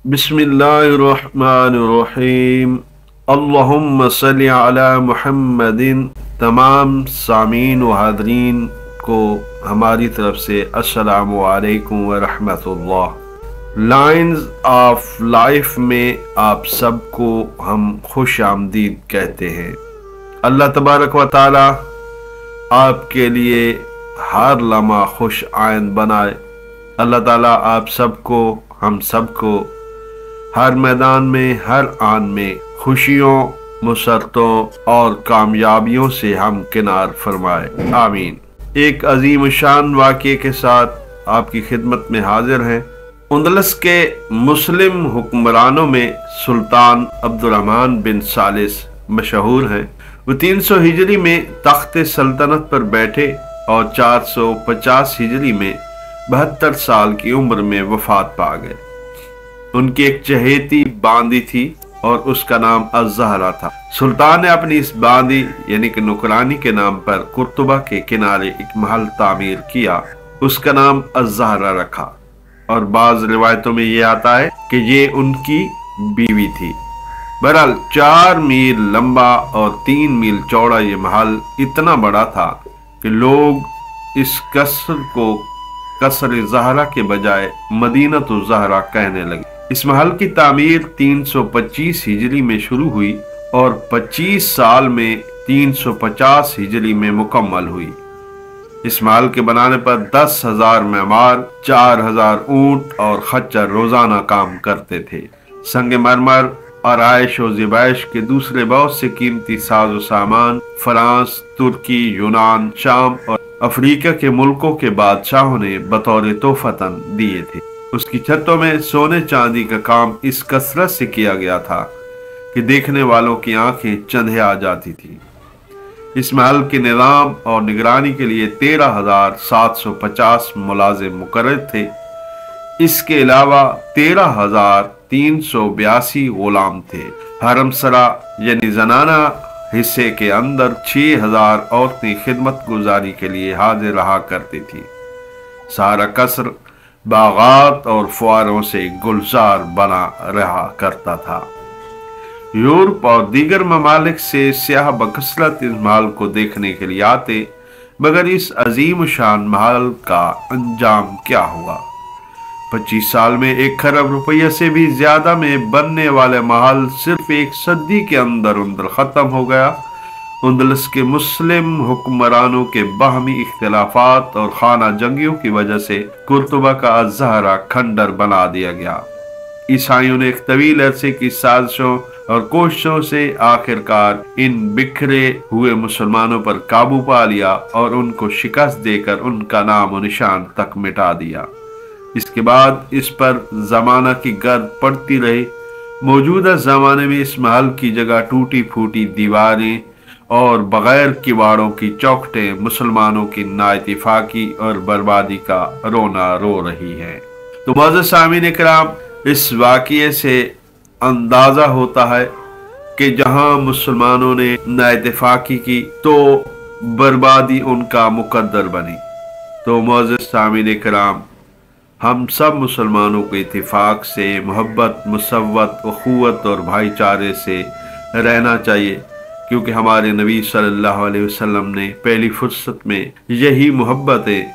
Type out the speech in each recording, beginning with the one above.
बिस्मिल्लाहिर्रहमानिर्रहीम। अल्लाहुम्मा सल्ली अला मुहम्मदिन। तमाम सामीन व हाज़रीन को हमारी तरफ से अस्सलामु अलैकुम व रहमतुल्लाह। लाइन्स ऑफ लाइफ में आप सबको हम खुश आमदीद कहते हैं। अल्लाह तबारक व ताला आपके लिए हर लम्हा खुश आइंद बनाए। अल्लाह ताला आप सबको, हम सबको हर मैदान में, हर आन में खुशियों, मुसरतों और कामयाबियों से हम किनार फरमाए, आमीन। एक अजीम शान वाक़े के साथ आपकी खिदमत में हाजिर हैं। अंदलस के मुस्लिम हुक्मरानों में सुल्तान अब्दुर्रहमान बिन सालिस मशहूर हैं। वो 300 हिजरी में तख्त सल्तनत पर बैठे और 450 हिजरी में 72 साल की उम्र में वफात पा गए। उनकी एक चहेती बांदी थी और उसका नाम अज़्ज़हरा था। सुल्तान ने अपनी इस बांदी यानी कि नौकरानी के नाम पर कुर्तुबा के किनारे एक महल तामीर किया, उसका नाम अज़्ज़हरा रखा। और बाज़ रिवायतों में ये आता है कि ये उनकी बीवी थी। बहरहाल 4 मील लंबा और 3 मील चौड़ा ये महल इतना बड़ा था कि लोग इस कसर को कसर ज़हरा के बजाय मदीनतु ज़हरा कहने लगे। इस महल की तामीर 325 हिजरी में शुरू हुई और 25 साल में 350 हिजरी में मुकम्मल हुई। इस महल के बनाने पर 10,000 मेमार, 4,000 ऊंट और खच्चर रोजाना काम करते थे। संगमरमर, आराइश और ज़िबाइश के दूसरे बहुत से कीमती साजो सामान फ्रांस, तुर्की, यूनान, शाम और अफ्रीका के मुल्कों के बादशाहों ने बतौर तोहफतन दिए थे। उसकी छतों में सोने चांदी का काम इस कसरत से किया गया था कि देखने वालों की आंखें चंधे आ जाती थी। इस महल के निज़ाम और निगरानी के लिए 13,750 मुलाजिम मुकर्रर थे। इसके अलावा 13,382 गुलाम थे। हरमसरा यानी जनाना हिस्से के अंदर 6,000 औरतें खिदमत गुजारी के लिए हाजिर रहा करती थी। सारा कसर बागात और फुआरों से गुलजार बना रहा करता था। यूरोप और दीगर ममालिक से सियाह बकसरत इस महल को देखने के लिए आते, मगर इस अजीम शान महल का अंजाम क्या हुआ? 25 साल में 1 खरब रुपया से भी ज्यादा में बनने वाले महल सिर्फ 1 सदी के अंदर खत्म हो गया। अंदलस के मुस्लिम हुक्मरानों के बाहमी इख्तिलाफात और खाना जंगियों की वजह से कुर्तुबा का अज़्ज़हरा खंडर बना दिया गया। ईसाइयों ने एक तवील अरसे की साजिशों और कोशिशों से आखिरकार इन बिखरे हुए मुसलमानों पर काबू पा लिया और उनको शिकस्त देकर उनका नाम और निशान तक मिटा दिया। इसके बाद इस पर जमाना की गर्द पड़ती रही। मौजूदा जमाने में इस महल की जगह टूटी फूटी दीवारें और बगैर किवाड़ों की चौखटें मुसलमानों की नाइतिफाकी और बर्बादी का रोना रो रही है। तो मुअज़्ज़िज़ सामीन इकराम, इस वाक़ये से अंदाज़ा होता है कि जहां मुसलमानों ने नाइतिफाकी की तो बर्बादी उनका मुकद्दर बनी। तो मुअज़्ज़िज़ सामीन इकराम, हम सब मुसलमानों को इत्तिफाक से, मोहब्बत, मुसव्वत, अख़ुवत और भाईचारे से रहना चाहिए, क्योंकि हमारे नबी सल्लल्लाहु अलैहि वसल्लम ने पहली फुर्सत में यही मोहब्बतें,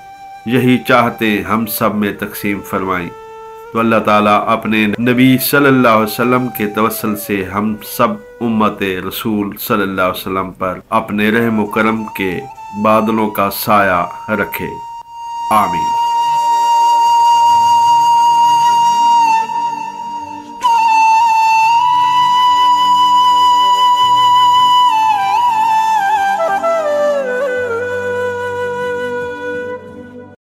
यही चाहतें हम सब में तकसीम फरमाई। तो अल्लाह ताला अपने नबी सल्लल्लाहु अलैहि वसल्लम के तवस्सुल से हम सब उम्मत रसूल सल्लल्लाहु अलैहि वसल्लम पर अपने रहम व करम के बादलों का साया रखे, आमीन।